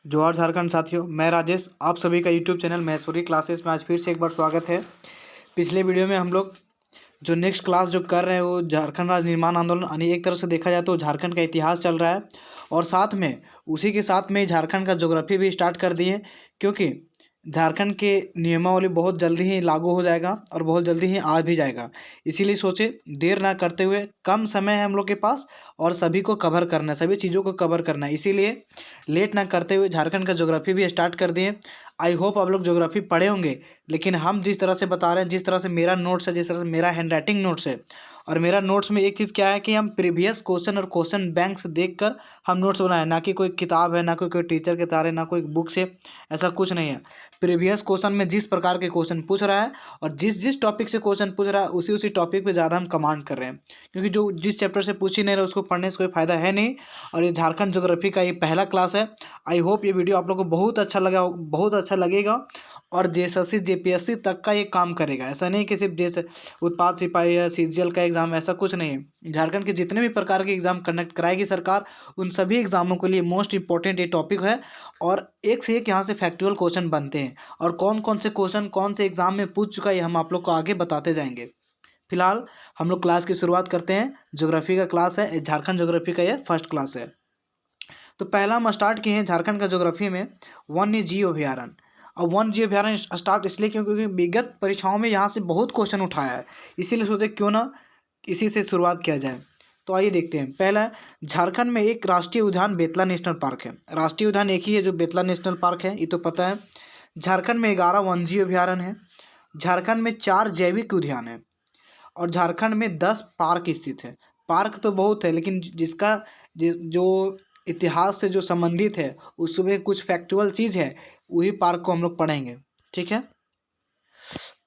जोहार झारखंड साथियों, मैं राजेश आप सभी का यूट्यूब चैनल महेश्वरी क्लासेस में आज फिर से एक बार स्वागत है। पिछले वीडियो में हम लोग जो नेक्स्ट क्लास जो कर रहे हैं वो झारखंड राज्य निर्माण आंदोलन, यानी एक तरह से देखा जाए तो झारखंड का इतिहास चल रहा है और साथ में उसी के साथ में झारखंड का ज्योग्राफी भी स्टार्ट कर दिए, क्योंकि झारखंड के नियमावली बहुत जल्दी ही लागू हो जाएगा और बहुत जल्दी ही आ भी जाएगा। इसीलिए सोचे देर ना करते हुए, कम समय है हम लोग के पास और सभी को कवर करना है, सभी चीज़ों को कवर करना है, इसीलिए लेट ना करते हुए झारखंड का ज्योग्राफी भी स्टार्ट कर दिए। आई होप आप लोग ज्योग्राफी पढ़े होंगे, लेकिन हम जिस तरह से बता रहे हैं, जिस तरह से मेरा नोट्स है, जिस तरह से मेरा हैंड राइटिंग नोट्स है, और मेरा नोट्स में एक चीज़ क्या है कि हम प्रीवियस क्वेश्चन और क्वेश्चन बैंक्स देखकर हम नोट्स बनाए, ना कि कोई किताब है, ना कोई टीचर के तारे, ना कोई बुक से, ऐसा कुछ नहीं है। प्रीवियस क्वेश्चन में जिस प्रकार के क्वेश्चन पूछ रहा है और जिस जिस टॉपिक से क्वेश्चन पूछ रहा है उसी उसी टॉपिक पे ज़्यादा हम कमांड कर रहे हैं, क्योंकि जो जिस चैप्टर से पूछ ही नहीं रहे उसको पढ़ने से कोई फ़ायदा है नहीं। और ये झारखंड ज्योग्राफी का ये पहला क्लास है। आई होप ये वीडियो आप लोग को बहुत अच्छा लगा, बहुत अच्छा लगेगा और जेएसएससी जेपीएससी तक का ये काम करेगा। ऐसा नहीं कि सिर्फ जैसे उत्पाद सिपाही या सीजीएल का एग्ज़ाम, ऐसा कुछ नहीं है। झारखंड के जितने भी प्रकार के एग्ज़ाम कंडक्ट कराएगी सरकार, उन सभी एग्ज़ामों के लिए मोस्ट इंपॉर्टेंट ये टॉपिक है और एक से एक यहाँ से फैक्चुअल क्वेश्चन बनते हैं और कौन कौन से क्वेश्चन कौन से एग्ज़ाम में पूछ चुका है ये हम आप लोग को आगे बताते जाएंगे। फिलहाल हम लोग क्लास की शुरुआत करते हैं। ज्योग्राफी का क्लास है, झारखंड ज्योग्राफी का ये फर्स्ट क्लास है। तो पहला हम स्टार्ट किए हैं झारखंड का ज्योग्राफी में वन्य जीव अभ्यारण्य। अब वन्य जीव अभ्यारण्य स्टार्ट इसलिए क्योंकि विगत परीक्षाओं में यहाँ से बहुत क्वेश्चन उठाया है, इसीलिए सोचे क्यों ना इसी से शुरुआत किया जाए। तो आइए देखते हैं। पहला, झारखंड में एक राष्ट्रीय उद्यान बेतला नेशनल पार्क है। राष्ट्रीय उद्यान एक ही है जो बेतला नेशनल पार्क है, ये तो पता है। झारखंड में 11 वन्यजीव अभ्यारण्य है। झारखंड में 4 जैविक उद्यान है और झारखंड में 10 पार्क स्थित है। पार्क तो बहुत है, लेकिन जिसका जो इतिहास से जो संबंधित है उसमें कुछ फैक्चुअल चीज़ है, वही पार्क को हम लोग पढ़ेंगे। ठीक है,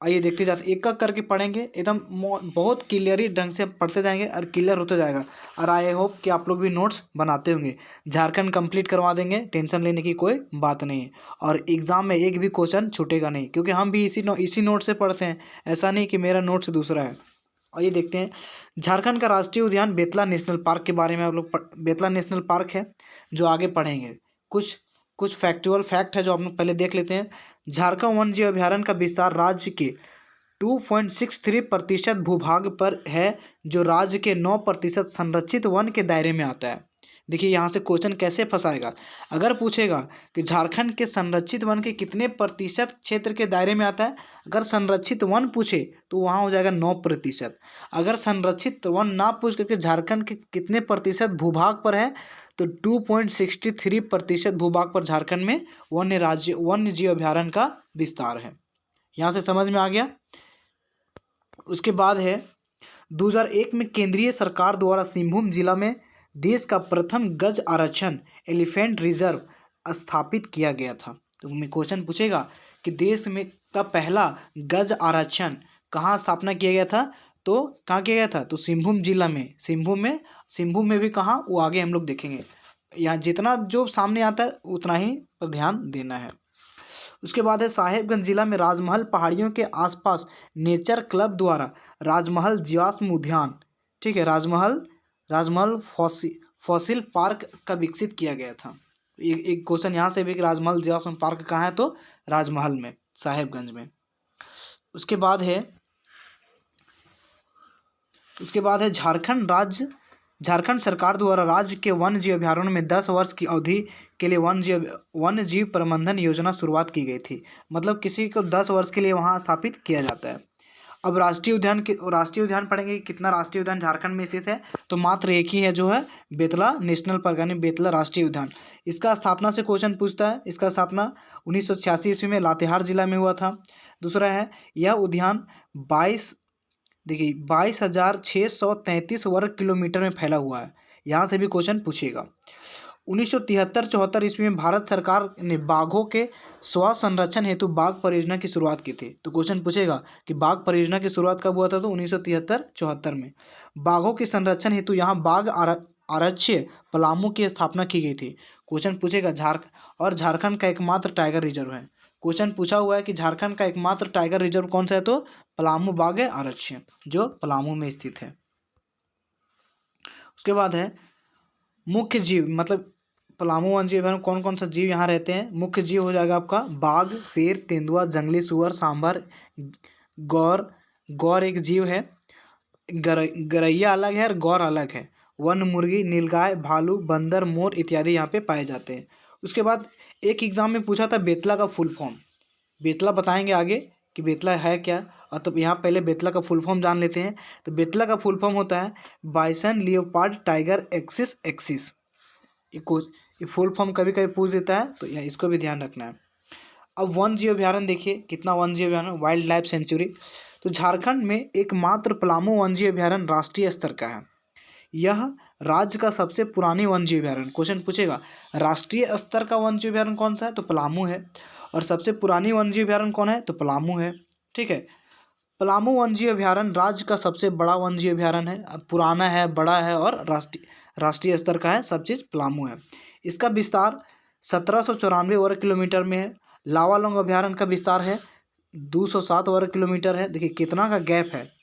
आइए देखते जाते एक एक करके पढ़ेंगे, एकदम बहुत क्लियरली ढंग से पढ़ते जाएंगे और क्लियर होते जाएगा। और आई होप कि आप लोग भी नोट्स बनाते होंगे। झारखंड कंप्लीट करवा देंगे, टेंशन लेने की कोई बात नहीं है। और एग्ज़ाम में एक भी क्वेश्चन छूटेगा नहीं, क्योंकि हम भी इसी नोट से पढ़ते हैं, ऐसा नहीं कि मेरा नोट्स दूसरा है। आइए देखते हैं। झारखंड का राष्ट्रीय उद्यान बेतला नेशनल पार्क के बारे में आप लोग बेतला नेशनल पार्क है जो आगे पढ़ेंगे। कुछ कुछ फैक्चुअल फैक्ट है जो आप लोग पहले देख लेते हैं। झारखंड वन्य जीव अभ्यारण्य का विस्तार राज्य के 2.63% भूभाग पर है, जो राज्य के 9% संरक्षित वन के दायरे में आता है। देखिए यहाँ से क्वेश्चन कैसे फंसाएगा। अगर पूछेगा कि झारखंड के संरक्षित वन के कितने प्रतिशत क्षेत्र के दायरे में आता है, अगर संरक्षित वन पूछे तो वहाँ हो जाएगा 9%। अगर संरक्षित वन ना पूछ करके झारखंड के कितने प्रतिशत भूभाग पर है, तो 2.63% भूभाग पर झारखंड में वन्य जीव अभ्यारण्य का विस्तार है। यहाँ से समझ में आ गया। उसके बाद है 2001 में केंद्रीय सरकार द्वारा सिंहभूम जिला में देश का प्रथम गज आरक्षण एलिफेंट रिजर्व स्थापित किया गया था। तो मैं क्वेश्चन पूछेगा कि देश में का पहला गज आरक्षण कहाँ स्थापना किया गया था, तो कहाँ किया गया था, तो सिंहभूम जिला में। सिंहभूम में भी कहाँ, वो आगे हम लोग देखेंगे। यहाँ जितना जो सामने आता है उतना ही पर ध्यान देना है। उसके बाद है साहेबगंज जिला में राजमहल पहाड़ियों के आसपास नेचर क्लब द्वारा राजमहल जीवाश्म उद्यान, ठीक है, राजमहल फॉसिल पार्क का विकसित किया गया था। एक क्वेश्चन यहाँ से भी कि राजमहल जीवाश्म पार्क कहाँ है, तो राजमहल में, साहेबगंज में। उसके बाद है झारखंड सरकार द्वारा राज्य के वन्य जीव अभ्यारण्य में 10 वर्ष की अवधि के लिए वन्य जीव प्रबंधन योजना शुरुआत की गई थी। मतलब किसी को 10 वर्ष के लिए वहाँ स्थापित किया जाता है। अब राष्ट्रीय उद्यान पढ़ेंगे, कितना राष्ट्रीय उद्यान झारखंड में स्थित है, तो मात्र एक ही है जो है बेतला नेशनल पार्क, यानी बेतला राष्ट्रीय उद्यान। इसका स्थापना से क्वेश्चन पूछता है। इसका स्थापना 1986 ईस्वी में लातेहार जिला में हुआ था। दूसरा है, यह उद्यान 22,633 वर्ग किलोमीटर में फैला हुआ है। यहाँ से भी क्वेश्चन पूछेगा। 1973-74 ईस्वी में भारत सरकार ने बाघों के स्व संरक्षण हेतु बाघ परियोजना की शुरुआत की थी। तो क्वेश्चन पूछेगा कि बाघ परियोजना की शुरुआत कब हुआ था, तो 1973-74 में। बाघों के संरक्षण हेतु यहाँ बाघ आरक्ष्य पलामू की स्थापना की गई थी। क्वेश्चन पूछेगा झारखंड का एकमात्र टाइगर रिजर्व है। क्वेश्चन पूछा हुआ है कि झारखंड का एकमात्र टाइगर रिजर्व कौन सा है, तो पलामू बाघ आरक्ष्य, जो पलामू में स्थित है। उसके बाद है मुख्य जीव, मतलब पलामू वन जीव अभयारण्य कौन कौन सा जीव यहाँ रहते हैं? मुख्य जीव हो जाएगा आपका बाघ, शेर, तेंदुआ, जंगली सुअर, सांभर, गौर। गौर एक जीव है, गरैया अलग है और गौर अलग है। वन मुर्गी, नीलगाय, भालू, बंदर, मोर इत्यादि यहाँ पे पाए जाते हैं। उसके बाद एक एग्जाम में पूछा था बेतला का फुल फॉर्म। बेतला बताएंगे आगे कि बेतला है क्या, और तो यहाँ पहले बेतला का फुल फॉर्म जान लेते हैं। तो बेतला का फुल फॉर्म होता है bison leopard tiger axis axis. ये फुल फॉर्म कभी कभी पूछ देता है, तो इसको भी ध्यान रखना है। अब वन जीव अभ्यारण्य देखिए, कितना वन जीव अभ्यारण्य, वाइल्ड लाइफ सेंचुरी। तो झारखंड में एकमात्र पलामू वन जीव अभ्यारण्य राष्ट्रीय स्तर का है। यह राज्य का सबसे पुरानी वन जीव अभ्यारण्य। क्वेश्चन पूछेगा राष्ट्रीय स्तर का वन जीव अभ्यारण्य कौन सा है, तो पलामू है। और सबसे पुरानी वन जीव अभ्यारण्य कौन है, तो पलामू है। ठीक है, पलामू वन जीव अभ्यारण्य राज्य का सबसे बड़ा वन जीव अभ्यारण्य है। पुराना है, बड़ा है और राष्ट्रीय स्तर का है, सब चीज़ पलामू है। इसका विस्तार 1794 वर्ग किलोमीटर में है। लावालौंग अभ्यारण्य का विस्तार है 207 वर्ग किलोमीटर है। देखिए कितना का गैप है।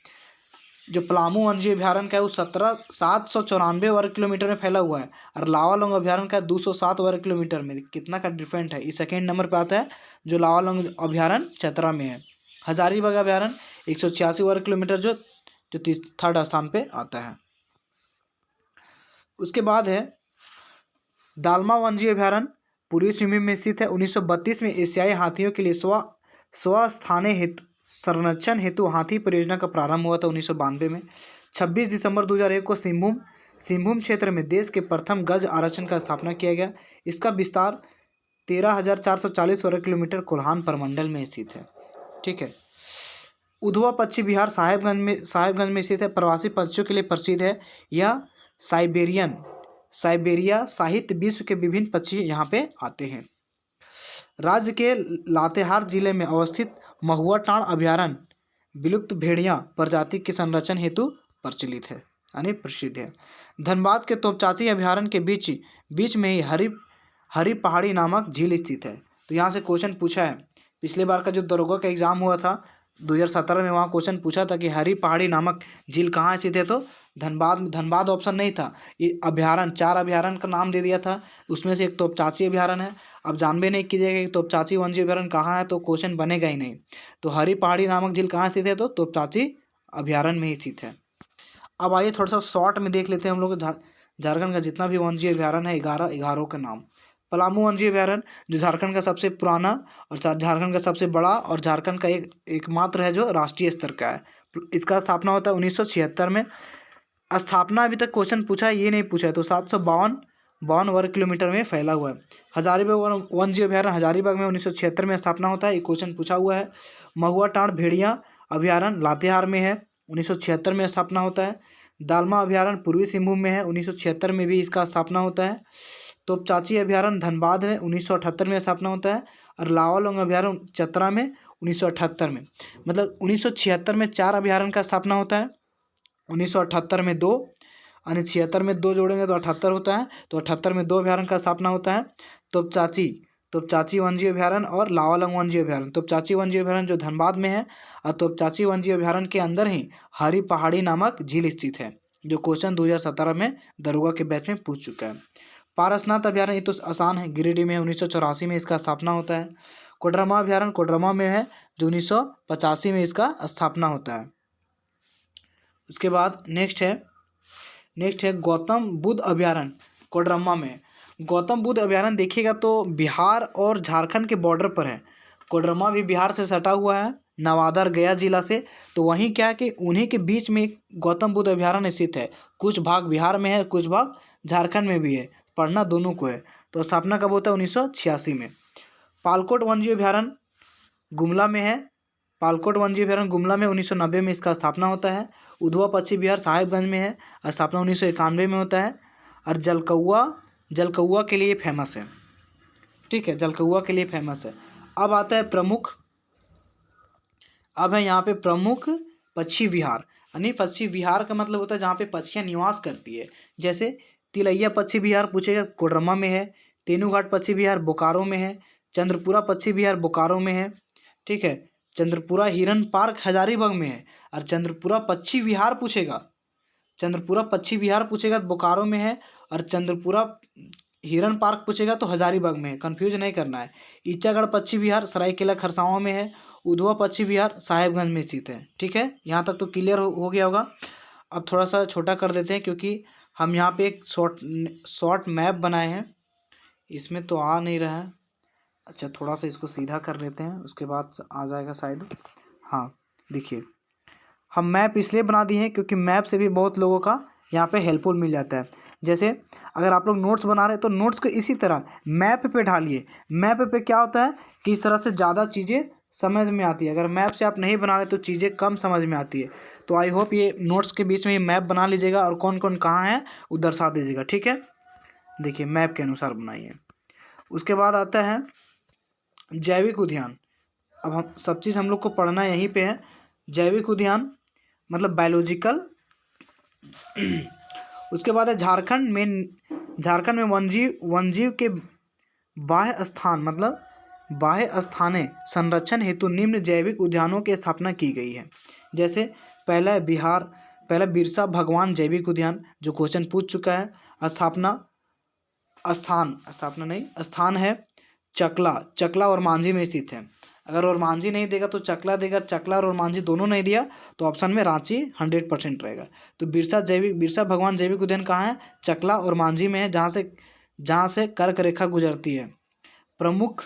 जो पलामू वन जीव अभ्यारण्य का है वो 794 वर्ग किलोमीटर में फैला हुआ है, और लावालौंग अभ्यारण्य का 207 वर्ग किलोमीटर में। कितना का डिफरेंट है। ये सेकेंड नंबर पे आता है जो लावालौंग अभ्यारण्य चतरा में है। हजारीबाग अभ्यारण्य 186 वर्ग किलोमीटर, जो थर्ड स्थान पे आता है। उसके बाद है दालमा वन जीव अभ्यारण्य, पूर्वी सिंहभूम में स्थित है। 1932 में एशियाई हाथियों के लिए स्वस्थानीय हेतु संरक्षण हेतु हाथी परियोजना का प्रारंभ हुआ था 1992 में। 26 दिसंबर 2001 को सिंहभूम क्षेत्र में देश के प्रथम गज आरक्षण का स्थापना किया गया। इसका विस्तार 13,440 वर्ग किलोमीटर कोल्हान प्रमंडल में स्थित है। ठीक है, उधवा पक्षी विहार साहेबगंज में स्थित है। प्रवासी पक्षियों के लिए प्रसिद्ध है। यह साइबेरिया साहित्य विश्व के विभिन्न पक्षी यहाँ पे आते हैं। राज्य के लातेहार जिले में अवस्थित महुआ टाँड़ अभ्यारण्य विलुप्त भेड़िया प्रजाति के संरक्षण हेतु प्रचलित है, यानी प्रसिद्ध है। धनबाद के तोपचाची अभ्यारण्य के बीच में ही हरी पहाड़ी नामक झील स्थित है। तो यहाँ से क्वेश्चन पूछा है, पिछले बार का जो दरोगा का एग्जाम हुआ था 2017 में, वहाँ क्वेश्चन पूछा था कि हरी पहाड़ी नामक झील कहाँ स्थित है, तो धनबाद ऑप्शन नहीं था। ये अभ्यारण्य 4 अभ्यारण्य का नाम दे दिया था, उसमें से एक तोपचाची अभ्यारण्य है। अब जानबे नहीं कीजिएगा कि तोपचाची वन जीव अभ्यारण्य कहाँ है, तो क्वेश्चन बनेगा ही नहीं। तो हरी पहाड़ी नामक झील कहाँ स्थित है, तो तोपचाची अभ्यारण्य में ही स्थित है। अब आइए थोड़ा सा शॉर्ट में देख लेते हैं हम लोग झारखंड का जितना भी वन जीव अभ्यारण्य है, 11 के नाम। पलामू वन जीव अभ्यारण्य जो झारखंड का सबसे पुराना और झारखंड का सबसे बड़ा और झारखंड का एकमात्र है जो राष्ट्रीय स्तर का है। इसका स्थापना होता है 1976 में। स्थापना अभी तक क्वेश्चन पूछा है, ये नहीं पूछा है। तो 752 वर्ग किलोमीटर में फैला हुआ है। हजारीबाग वन जीव अभ्यारण्य हजारीबाग में 1976 में स्थापना होता है, ये क्वेश्चन पूछा हुआ है। महुआ टाँड़ भेड़िया अभ्यारण्य लातेहार में है, 1976 में स्थापना होता है। दालमा अभ्यारण्य पूर्वी सिंहभूम में है, 1976 में भी इसका स्थापना होता है। तोपचाची अभ्यारण्य धनबाद में 1978 में स्थापना होता है, और लावालौंग अभ्यारण्य चतरा में 1978 में। मतलब 1976 में 4 अभ्यारण्य का स्थापना होता है, 1978 में 2, यानी 76 में 2 जोड़ेंगे तो 78 होता है। तो 78 में 2 अभ्यारण्य का स्थापना होता है। तोपचाची वन जीव अभ्यारण्य और लावालौंग वन जीव अभ्यारण्य। तोपचाची वन जीव अभ्यारण्य जो धनबाद में है, और तोपचाची वन जीव अभ्यारण्य के अंदर ही हरी पहाड़ी नामक झील स्थित है, जो क्वेश्चन 2017 में दरोगा के बैच में पूछ चुका है। पारसनाथ अभ्यारण्य ये तो आसान है, गिरिडीह में 1984 में इसका स्थापना होता है। कोडरमा अभ्यारण्य कोडरमा में है, जो 1985 में इसका स्थापना होता है। उसके बाद नेक्स्ट है गौतम बुद्ध अभ्यारण्य कोडरमा में। गौतम बुद्ध अभ्यारण्य देखिएगा तो बिहार और झारखंड के बॉर्डर पर है। कोडरमा भी बिहार से सटा हुआ है, नवादा और गया जिला से। तो वहीं क्या है कि उन्हीं के बीच में गौतम बुद्ध अभ्यारण्य स्थित है। कुछ भाग बिहार में है, कुछ भाग झारखंड में भी है, पढ़ना दोनों को है। तो स्थापना कब होता है, 1986 में। पालकोट वन जीव अभ्यारण्य गुमला में है। पालकोट वन जीव अभ्यारण्य गुमला में 1990 में इसका स्थापना होता है। उधवा पक्षी विहार साहेबगंज में है, स्थापना 1991 में होता है। और जलकौआ के लिए फेमस है। ठीक है, जलकौआ के लिए फेमस है। अब आता है अब है यहाँ पे प्रमुख पक्षी विहार, यानी पक्षी विहार का मतलब होता है जहाँ पे पक्षियाँ निवास करती है। जैसे तिलैया पक्षी विहार पूछेगा, कोडरमा में है। तेनूघाट पक्षी विहार बोकारो में है। चंद्रपुरा पक्षी विहार बोकारो में है। ठीक है, चंद्रपुरा हिरन पार्क हजारीबाग में है। और चंद्रपुरा पक्षी विहार पूछेगा तो बोकारो में है। और चंद्रपुरा हिरन पार्क पूछेगा तो हजारीबाग में है, कन्फ्यूज नहीं करना है। ईचागढ़ पक्षी विहार सरायकेला खरसावां में है। उधवा पक्षी विहार साहेबगंज में स्थित है। ठीक है, यहाँ तक तो क्लियर हो गया होगा। अब थोड़ा सा छोटा कर देते हैं क्योंकि हम यहाँ पे एक शॉर्ट मैप बनाए हैं, इसमें तो आ नहीं रहा है। अच्छा, थोड़ा सा इसको सीधा कर लेते हैं, उसके बाद आ जाएगा शायद। हाँ देखिए, हम मैप इसलिए बना दिए हैं क्योंकि मैप से भी बहुत लोगों का यहाँ पे हेल्पफुल मिल जाता है। जैसे अगर आप लोग नोट्स बना रहे हैं तो नोट्स को इसी तरह मैप पे ढालिए। मैप पे क्या होता है कि इस तरह से ज़्यादा चीज़ें समझ में आती है। अगर मैप से आप नहीं बना रहे तो चीज़ें कम समझ में आती है। तो आई होप ये नोट्स के बीच में ये मैप बना लीजिएगा और कौन कौन कहाँ है वो दर्शा दीजिएगा। ठीक है, देखिए मैप के अनुसार बनाइए। उसके बाद आता है जैविक उद्यान। अब हम सब चीज़ हम लोग को पढ़ना यहीं पे है। जैविक उद्यान मतलब बायोलॉजिकल। उसके बाद है झारखंड में वन्यजीव के बाह्य स्थान मतलब बाह्य स्थाने संरक्षण हेतु निम्न जैविक उद्यानों की स्थापना की गई है। जैसे पहला बिरसा भगवान जैविक उद्यान जो क्वेश्चन पूछ चुका है। स्थान है चकला और मांझी में स्थित है। अगर और मांझी नहीं देगा तो चकला देगा, चकला और मांझी दोनों नहीं दिया तो ऑप्शन में रांची 100% रहेगा। तो बिरसा भगवान जैविक उद्यान कहाँ है? चकला और मांझी में है, जहाँ से कर्क रेखा गुजरती है। प्रमुख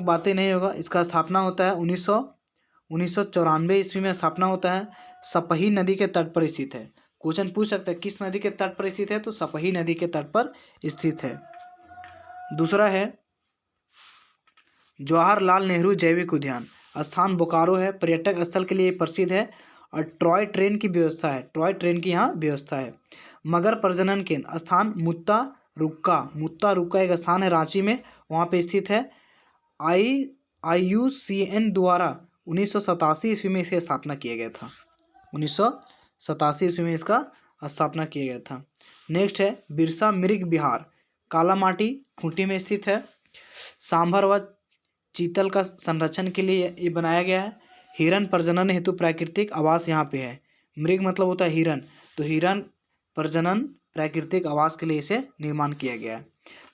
बातें नहीं होगा। इसका स्थापना होता है 1994 ईस्वी में स्थापना होता है। सपही नदी के तट पर स्थित है। क्वेश्चन पूछ सकता है किस नदी के तट पर स्थित है, तो सपही नदी के तट पर स्थित है। दूसरा है जवाहरलाल नेहरू जैविक उद्यान। स्थान बोकारो है, पर्यटक स्थल के लिए प्रसिद्ध है और टॉय ट्रेन की यहाँ व्यवस्था है। मगर प्रजनन केंद्र स्थान मुत्ता रुक्का एक स्थान है रांची में, वहाँ पे स्थित है। IUCN द्वारा 1987 ईस्वी में इसकी स्थापना किया गया था। 1987 ईस्वी में इसका स्थापना किया गया था। नेक्स्ट है बिरसा मृग विहार, कालामाटी खूंटी में स्थित है। सांभर व चीतल का संरक्षण के लिए ये बनाया गया है। हिरन प्रजनन हेतु प्राकृतिक आवास यहाँ पे है। मृग मतलब होता है हिरन, तो हिरन प्रजनन प्राकृतिक आवास के लिए इसे निर्माण किया गया है।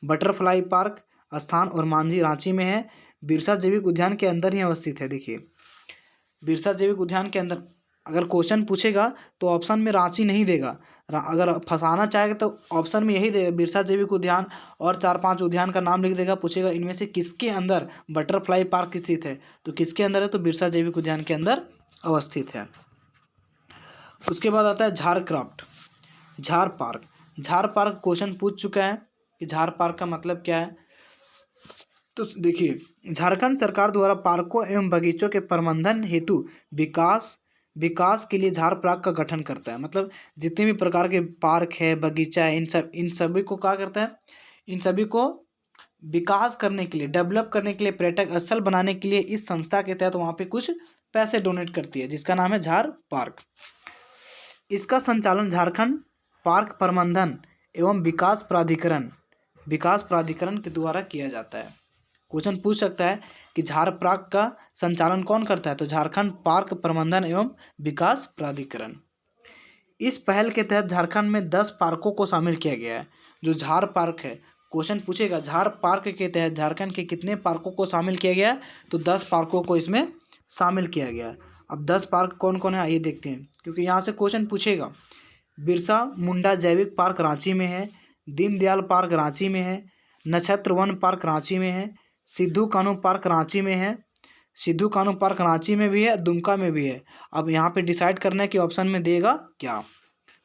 बटरफ्लाई पार्क स्थान और मांझी रांची में है। बिरसा जैविक उद्यान के अंदर ही अवस्थित है। देखिए बिरसा जैविक उद्यान के अंदर अगर क्वेश्चन पूछेगा तो ऑप्शन में रांची नहीं देगा। अगर फंसाना चाहेगा तो ऑप्शन में यही देगा बिरसा जैविक उद्यान और 4-5 उद्यान का नाम लिख देगा। पूछेगा इनमें से किसके अंदर बटरफ्लाई पार्क स्थित है, तो किसके अंदर है, तो बिरसा जैविक उद्यान के अंदर अवस्थित है। उसके बाद आता है झार पार्क क्वेश्चन पूछ चुका है कि झार पार्क का मतलब क्या है। तो देखिए झारखंड सरकार द्वारा पार्कों एवं बगीचों के प्रबंधन हेतु विकास के लिए झार पार्क का गठन करता है। मतलब जितने भी प्रकार के पार्क है, बगीचा है, इन सभी को क्या करता है, इन सभी को विकास करने के लिए, डेवलप करने के लिए, पर्यटक स्थल बनाने के लिए इस संस्था के तहत वहाँ पे कुछ पैसे डोनेट करती है, जिसका नाम है झार पार्क। इसका संचालन झारखंड पार्क प्रबंधन एवं विकास प्राधिकरण के द्वारा किया जाता है। क्वेश्चन पूछ सकता है कि झार पार्क का संचालन कौन करता है, तो झारखंड पार्क प्रबंधन एवं विकास प्राधिकरण। इस पहल के तहत झारखंड में 10 पार्कों को शामिल किया गया है। जो झार पार्क है, क्वेश्चन पूछेगा झार पार्क के तहत झारखंड के कितने पार्कों को शामिल किया गया है, तो 10 पार्कों को इसमें शामिल किया गया है। अब 10 पार्क कौन कौन है आइए देखते हैं, क्योंकि यहाँ से क्वेश्चन पूछेगा। बिरसा मुंडा जैविक पार्क रांची में है, दीनदयाल पार्क रांची में है, नक्षत्र वन पार्क रांची में है, सिद्धू कानू पार्क रांची में है, सिद्धू कानू पार्क रांची में भी है, दुमका में भी है। अब यहाँ पे डिसाइड करना है कि ऑप्शन में देगा क्या।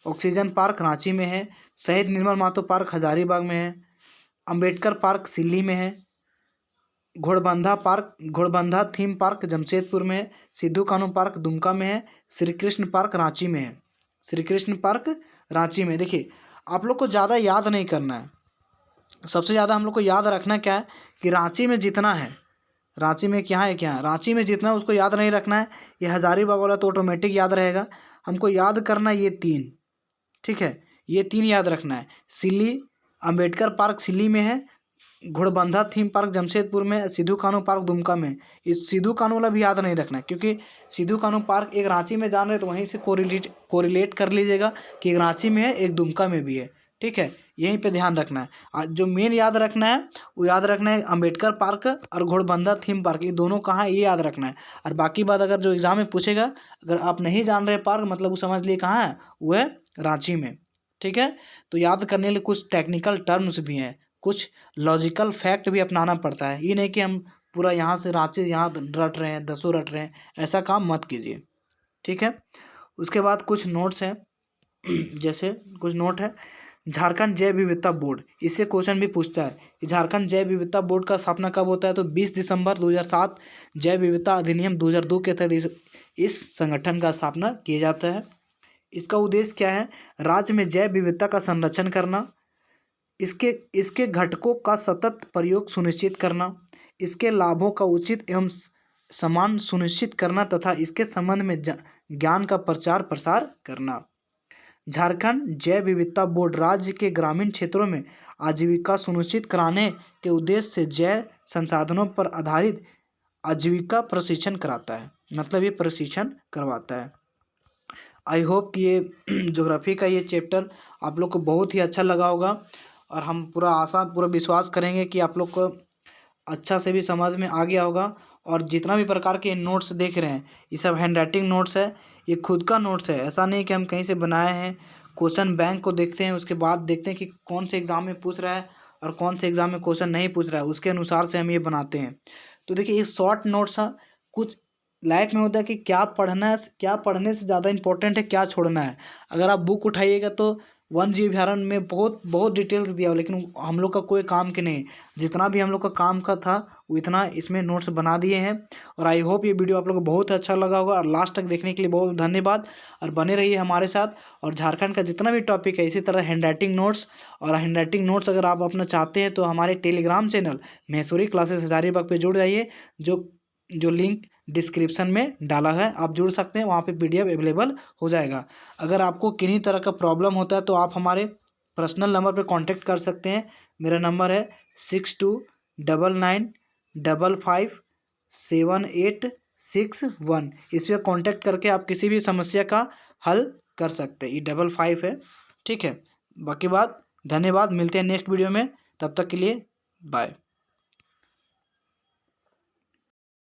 ऑक्सीजन पार्क रांची में है, शहीद निर्मल महतो पार्क हजारीबाग में है, अंबेडकर पार्क सिल्ली में है, घोड़बंधा थीम पार्क जमशेदपुर में है, सिद्धू कानू पार्क दुमका में है, श्री कृष्ण पार्क रांची में है। देखिए आप लोग को ज़्यादा याद नहीं करना है, सबसे ज़्यादा हम लोग को याद रखना क्या है कि रांची में जितना है, रांची में क्या है रांची में जितना है उसको याद नहीं रखना है। ये हजारीबाग वाला तो ऑटोमेटिक याद रहेगा, हमको याद करना ये 3, ठीक है, ये 3 याद रखना है। सिल्ली, अंबेडकर पार्क सिल्ली में है, घोड़बंदर थीम पार्क जमशेदपुर में, सिद्धू कान्हू पार्क दुमका में। इस सिद्धू कान्हू वाला भी याद नहीं रखना है, क्योंकि सिद्धू कान्हू पार्क एक रांची में जान रहे तो वहीं से कोरिलेट कर लीजिएगा कि एक रांची में है, एक दुमका में भी है। ठीक है, यहीं पे ध्यान रखना है। जो मेन याद रखना है वो याद रखना है अम्बेडकर पार्क और घोड़बंदर थीम पार्क, ये दोनों कहाँ है ये याद रखना है। और बाकी बात अगर जो एग्जाम में पूछेगा, अगर आप नहीं जान रहे पार्क मतलब वो समझ लिए कहाँ है, वो है रांची में। ठीक है, तो याद करने के लिए कुछ टेक्निकल टर्म्स भी हैं, कुछ लॉजिकल फैक्ट भी अपनाना पड़ता है। ये नहीं कि हम पूरा यहाँ से रांची यहाँ रट रहे हैं, 10 रट रहे हैं, ऐसा काम मत कीजिए। ठीक है, उसके बाद कुछ नोट्स हैं जैसे कुछ नोट है। झारखंड जैव विविधता बोर्ड, इससे क्वेश्चन भी पूछता है कि झारखंड जैव विविधता बोर्ड का स्थापना कब होता है, तो 20 दिसंबर 2007 जैव विविधता अधिनियम 2002 के तहत इस संगठन का स्थापना किया जाता है। इसका उद्देश्य क्या है, राज्य में जैव विविधता का संरक्षण करना, इसके घटकों का सतत प्रयोग सुनिश्चित करना, इसके लाभों का उचित एवं समान सुनिश्चित करना तथा इसके संबंध में ज्ञान का प्रचार प्रसार करना। झारखंड जैव विविधता बोर्ड राज्य के ग्रामीण क्षेत्रों में आजीविका सुनिश्चित कराने के उद्देश्य से जैव संसाधनों पर आधारित आजीविका प्रशिक्षण कराता है, मतलब ये प्रशिक्षण करवाता है। आई होप कि ये ज्योग्राफी का ये चैप्टर आप लोग को बहुत ही अच्छा लगा होगा, और हम पूरा विश्वास करेंगे कि आप लोग को अच्छा से भी समझ में आ गया होगा। और जितना भी प्रकार के नोट्स देख रहे हैं ये सब हैंड राइटिंग नोट्स है, ये खुद का नोट्स है, ऐसा नहीं कि हम कहीं से बनाए हैं। क्वेश्चन बैंक को देखते हैं, उसके बाद देखते हैं कि कौन से एग्ज़ाम में पूछ रहा है और कौन से एग्ज़ाम में क्वेश्चन नहीं पूछ रहा है, उसके अनुसार से हम ये बनाते हैं। तो देखिए ये शॉर्ट नोट्स है, कुछ लाइफ में होता है कि क्या पढ़ना है, क्या पढ़ने से ज़्यादा इंपॉर्टेंट है क्या छोड़ना है। अगर आप बुक उठाइएगा तो वन जीव अभयारण्य में बहुत बहुत डिटेल्स दिया हो, लेकिन हम लोग का कोई काम के नहीं, जितना भी हम लोग का काम का था वो इतना इसमें नोट्स बना दिए हैं। और आई होप ये वीडियो आप लोग को बहुत अच्छा लगा होगा, और लास्ट तक देखने के लिए बहुत धन्यवाद, और बने रहिए हमारे साथ। और झारखंड का जितना भी टॉपिक है इसी तरह हैंड राइटिंग नोट्स अगर आप अपना चाहते हैं तो हमारे Telegram channel Maheshwari classes Hazaribagh पे जुड़ जाइए, जो लिंक डिस्क्रिप्शन में डाला है, आप जुड़ सकते हैं, वहाँ पे PDF अवेलेबल हो जाएगा। अगर आपको किन्हीं तरह का प्रॉब्लम होता है तो आप हमारे पर्सनल नंबर पे कांटेक्ट कर सकते हैं। मेरा नंबर है 6299557861। इस पर कांटेक्ट करके आप किसी भी समस्या का हल कर सकते हैं। ये 55 है। ठीक है, बाकी बात धन्यवाद, मिलते हैं नेक्स्ट वीडियो में, तब तक के लिए बाय।